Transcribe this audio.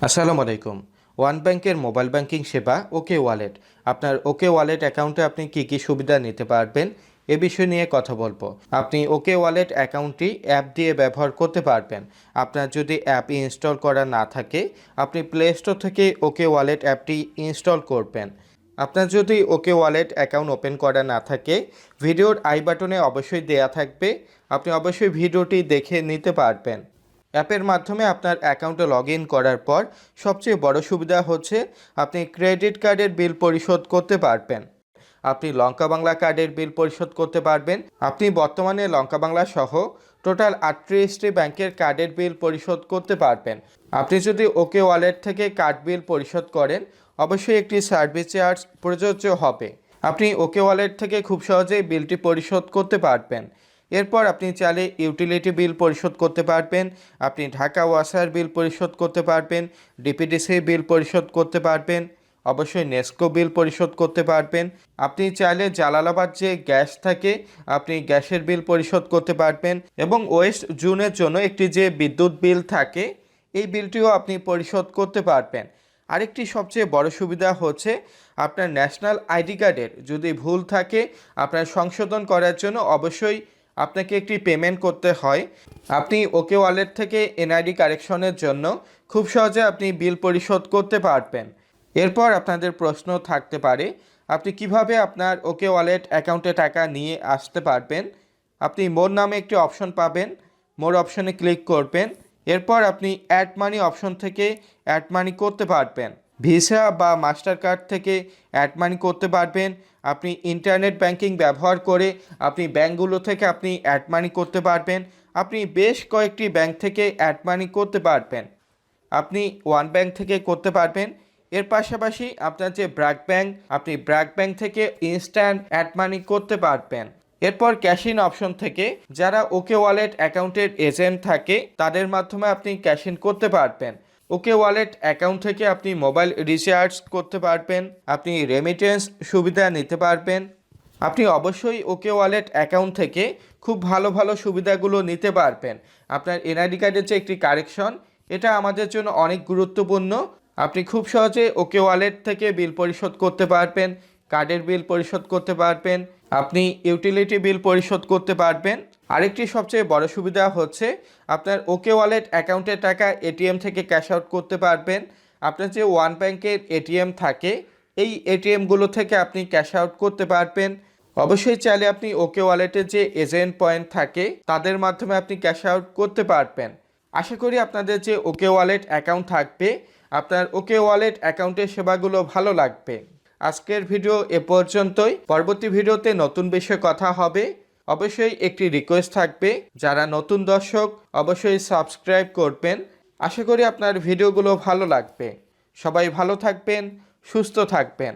আসসালামু আলাইকুম। ওয়ান ব্যাংকের মোবাইল ব্যাংকিং সেবা ওকে ওয়ালেট। আপনার ওকে ওয়ালেট অ্যাকাউন্টে আপনি কী কী সুবিধা নিতে পারবেন এ বিষয় নিয়ে কথা বলবো। আপনি ওকে ওয়ালেট অ্যাকাউন্টটি অ্যাপ দিয়ে ব্যবহার করতে পারবেন। আপনার যদি অ্যাপ ইনস্টল করা না থাকে আপনি প্লে স্টোর থেকে ওকে ওয়ালেট অ্যাপটি ইনস্টল করবেন। আপনার যদি ওকে ওয়ালেট অ্যাকাউন্ট ওপেন করা না থাকে ভিডিওর আই বাটনে অবশ্যই দেয়া থাকবে, আপনি অবশ্যই ভিডিওটি দেখে নিতে পারবেন। অ্যাপের মাধ্যমে আপনার অ্যাকাউন্টে লগ ইন করার পর সবচেয়ে বড় সুবিধা হচ্ছে আপনি ক্রেডিট কার্ডের বিল পরিশোধ করতে পারবেন। আপনি লঙ্কা বাংলা কার্ডের বিল পরিশোধ করতে পারবেন। আপনি বর্তমানে লঙ্কা বাংলা সহ টোটাল 38টি ব্যাংকের কার্ডের বিল পরিশোধ করতে পারবেন। আপনি যদি ওকে ওয়ালেট থেকে কার্ড বিল পরিশোধ করেন অবশ্যই একটি সার্ভিস চার্জ প্রযোজ্য হবে। আপনি ওকে ওয়ালেট থেকে খুব সহজেই বিলটি পরিশোধ করতে পারবেন। এরপর আপনি চাইলে ইউটিলিটি বিল পরিশোধ করতে পারবেন, আপনি ঢাকা ওয়াসার বিল পরিশোধ করতে পারবেন, ডিপিডিসি বিল পরিশোধ করতে পারবেন, অবশ্যই নেস্কো বিল পরিশোধ করতে পারবেন। আপনি চাইলে জালালাবাদ যে গ্যাস থাকে আপনি গ্যাসের বিল পরিশোধ করতে পারবেন এবং ওয়েস্ট জোনের জন্য একটি যে বিদ্যুৎ বিল থাকে এই বিলটিও আপনি পরিশোধ করতে পারবেন। আরেকটি সবচেয়ে বড় সুবিধা হচ্ছে আপনার ন্যাশনাল আইডি কার্ডের যদি ভুল থাকে আপনার সংশোধন করার জন্য অবশ্যই আপনাকে একটি পেমেন্ট করতে হয়। আপনি ওকে ওয়ালেট থেকে এনআইডি কারেকশনের জন্য খুব সহজে আপনি বিল পরিশোধ করতে পারবেন। এরপর আপনাদের প্রশ্ন থাকতে পারে আপনি কিভাবে আপনার ওকে ওয়ালেট অ্যাকাউন্টে টাকা নিয়ে আসতে পারবেন। আপনি মোর নামে একটি অপশন পাবেন, মোর অপশনে ক্লিক করবেন। এরপর আপনি অ্যাড মানি অপশন থেকে অ্যাড মানি করতে পারবেন। ভিসা বা মাস্টার কার্ড থেকে অ্যাড মানি করতে পারবেন। আপনি ইন্টারনেট ব্যাংকিং ব্যবহার করে আপনি ব্যাংকগুলো থেকে আপনি অ্যাড মানি করতে পারবেন। আপনি বেশ কয়েকটি ব্যাংক থেকে অ্যাড মানি করতে পারবেন। আপনি ওয়ান ব্যাংক থেকে করতে পারবেন। এর পাশাপাশি আপনার যে ব্র্যাক ব্যাংক আপনি ব্র্যাক ব্যাংক থেকে ইনস্ট্যান্ট অ্যাড মানি করতে পারবেন। এরপর ক্যাশ ইন অপশন থেকে যারা ওকে ওয়ালেট অ্যাকাউন্টের এজেন্ট থাকে তাদের মাধ্যমে আপনি ক্যাশ ইন করতে পারবেন। ওকে ওয়ালেট অ্যাকাউন্ট থেকে আপনি মোবাইল রিচার্জ করতে পারবেন, আপনি রেমিটেন্স সুবিধা নিতে পারবেন। আপনি অবশ্যই ওকে ওয়ালেট অ্যাকাউন্ট থেকে খুব ভালো ভালো সুবিধাগুলো নিতে পারবেন। আপনার এনআইডি কার্ডের যে একটি কারেকশন এটা আমাদের জন্য অনেক গুরুত্বপূর্ণ। আপনি খুব সহজে ওকে ওয়ালেট থেকে বিল পরিশোধ করতে পারবেন, কার্ডের বিল পরিশোধ করতে পারবেন, আপনি ইউটিলিটি বিল পরিশোধ করতে পারবেন। আরেকটি সবচেয়ে বড় সুবিধা হচ্ছে আপনার ওকে ওয়ালেট অ্যাকাউন্টের টাকা এটিএম থেকে ক্যাশ আউট করতে পারবেন। আপনার যে ওয়ান ব্যাংকের এটিএম থাকে এই এটিএমগুলো থেকে আপনি ক্যাশ আউট করতে পারবেন। অবশ্যই চাইলে আপনি ওকে ওয়ালেটের যে এজেন্ট পয়েন্ট থাকে তাদের মাধ্যমে আপনি ক্যাশ আউট করতে পারবেন। আশা করি আপনাদের যে ওকে ওয়ালেট অ্যাকাউন্ট থাকবে আপনার ওকে ওয়ালেট অ্যাকাউন্টের সেবাগুলো ভালো লাগবে। আজকের ভিডিও এ পর্যন্তই। পরবর্তী ভিডিওতে নতুন বিষয়ে কথা হবে। অবশ্যই একটি রিকোয়েস্ট থাকবে, যারা নতুন দর্শক অবশ্যই সাবস্ক্রাইব করবেন। আশা করি আপনার ভিডিওগুলো ভালো লাগবে। সবাই ভালো থাকবেন, সুস্থ থাকবেন।